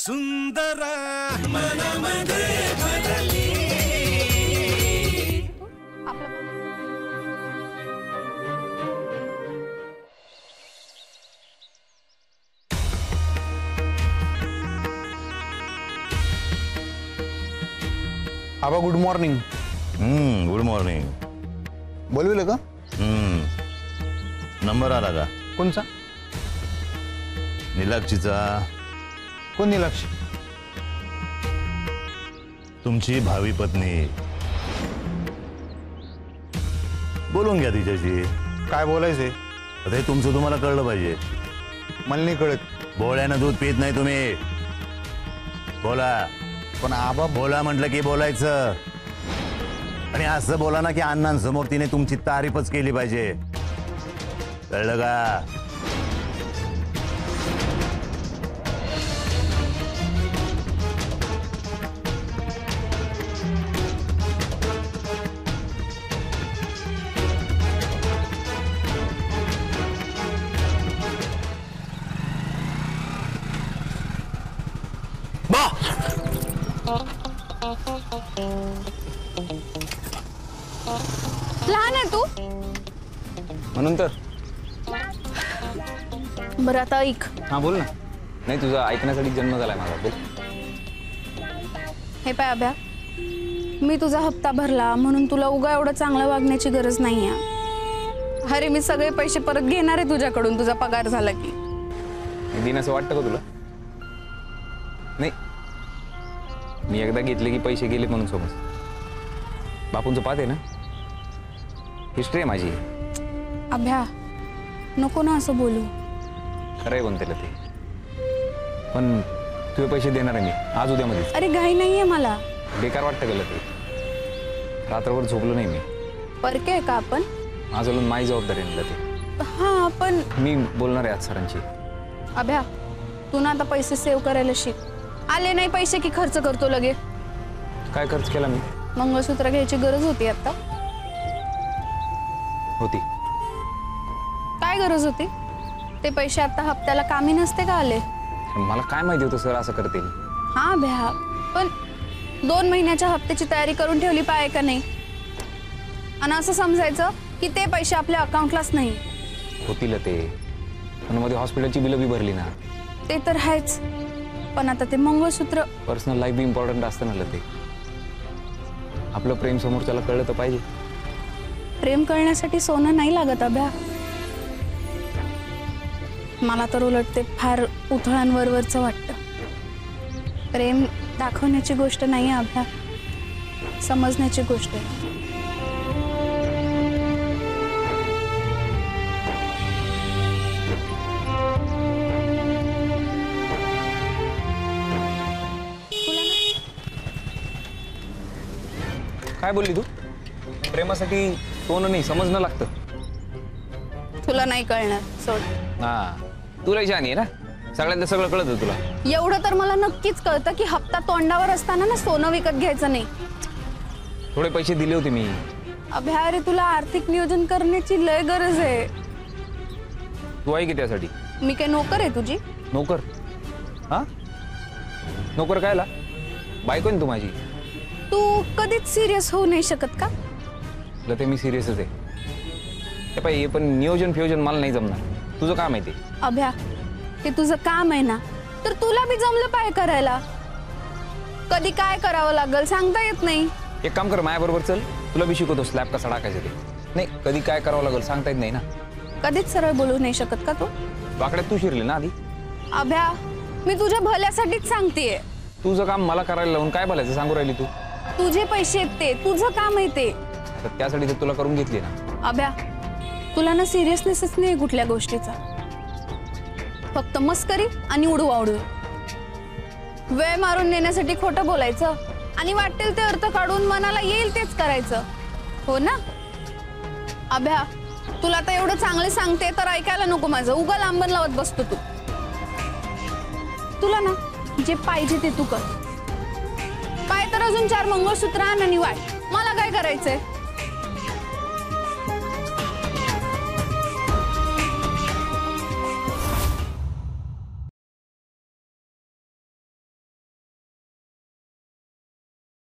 सुंदर मनामध्ये भरली. आबा गुड मॉर्निंग. Good morning. बोलविलं का? नंबर आला का? कोणचा? नीलाक्षीचा. कोण नीलाक्षी? तुमची भावी पत्नी. बोलून घ्या तिच्याशी. काय बोलायचंय? अरे तुमचं तुम्हाला कळलं पाहिजे. मला नाही कळत. बोळ्यानं दूध पित नाही तुम्ही. बोला. पण आबा बोला म्हटलं की बोलायचं. आणि असं बोला ना की अण्णांसमोर तिने तुमची तारीफच केली पाहिजे. कळलं का? लहान आहे तू म्हणून तर. बरं आता ऐक. हा बोल ना. नाही तुझा ऐकण्यासाठी जन्म झालाय माझा. बोल. हे पाय अभ्या, मी तुझा हप्ता भरला म्हणून तुला उगा एवढं चांगलं वागण्याची गरज नाहीये. अरे मी सगळे पैसे परत घेणार आहे तुझ्याकडून तुझा पगार झाला की. दिन असं वाटतं का तुला? नाही, मी एकदा घेतले की पैसे गेले म्हणून समज. बापूंचं पाहते ना, हिस्ट्री आहे माझी. अभ्या नको ना असं बोलू. खरंय म्हणते ते. पण तुझे पैसे देणार आहे मी आज उद्यामध्ये. अरे घाई नाहीये मला. बेकार वाटतं गेलं ते. रात्रभर झोपलो नाही मी. परके आहे का आपण? आज अजून माझी जबाबदारी आहे ते. हा पण मी बोलणार आहे आज सरांची. अभ्या तू ना आता पैसे सेव्ह करायला शिक. आले नाही पैसे की खर्च करतो लगे. काय खर्च केला मी? मंगळसूत्र घ्यायची गरज होती आता. होती. काय गरज होती? ते पैसे आता हप्त्याला कामी नसते का आले? मला काय माहिती होतं सर असं करतील. हा भ्या, पण 2 महिन्याच्या हप्त्याची तयारी करून ठेवली पाहिजे का नाही? आणि असं समजायचं की ते पैसे आपल्या अकाउंटलाच नाही. होतील ते, पण मध्ये हॉस्पिटलची बिलं बी भरली ना. ते तर आहेच, पण आता ते मंगळसूत्र. पर्सनल लाईफ बी इम्पॉर्टंट असतं ना ते. आपलं प्रेम समोरच्याला कळलं तर पाहिजे. प्रेम करण्यासाठी सोनं नाही लागत अभ्या. मला तर उलट ते फार उथळांवरवरचं वाटतं. प्रेम दाखवण्याची गोष्ट नाही अभ्या, समजण्याची गोष्ट आहे. काय बोलली तू? प्रेमासाठी सोनं नाही समजणं लागतं. तुला नाही कळणार, सोड. हा, तुला जाणी आहे ना, सगळ्यांना सगळं कळतं तुला. एवढं तर मला नक्कीच कळतं की हप्ता तोंडावर असताना ना सोनं विकत घ्यायचं नाही. थोडे पैसे दिले होते मी. अभ्या अरे तुला आर्थिक नियोजन करण्याची लय गरज आहे. तू आहे की त्यासाठी? मी काय नोकर आहे तुझी? नोकर? हा, नोकर कायला? बायको आहे तू माझी. तू कधीच सिरियस होऊ नाही शकत का? ते मी सिरियसच आहे. हे पाहिजे, पण नियोजन फ्योजन मला नाही जमणार. तुझं काम आहे ते. अभ्या ते तुझं काम आहे ना, तर तुला बी जमलं पाहिजे करायला. कधी काय करावं लागेल सांगता येत नाही. एक काम कर, माझ्या बरोबर चल, तुला बी शिकवतो स्लॅब कसा टाकायचं ते. नाही, कधी काय करावं लागेल सांगता येत नाही ना. कधीच सरळ बोलू नाही शकत का तू? वाकड्यात तू शिरली ना आधी. अभ्या मी तुझ्या भल्यासाठीच सांगतेय. तुझं काम मला करायला लावून काय बोलायचं सांगू राहिली तू? तुझे पैसे आहेत ते, तुझं काम आहे ते. तर त्यासाठी तर तुला करून घेतली ना. अभ्या तुला ना सिरियसनेसच नाही कुठल्या गोष्टीचा. फक्त मस्करी आणि उडवाउडवी. वेळ मारून नेण्यासाठी खोटं बोलायचं आणि वाटेल ते अर्थ काढून मनाला येईल तेच करायचं, हो ना? अभ्या तुला आता एवढं चांगले सांगते तर ऐकायला नको माझं. उगा लांबन लावत बसतो तू. तुला ना जे पाहिजे ते तू कर. पाय तर अजून 4 मंगळसूत्र आण आणि वाट. मला काय करायचंय?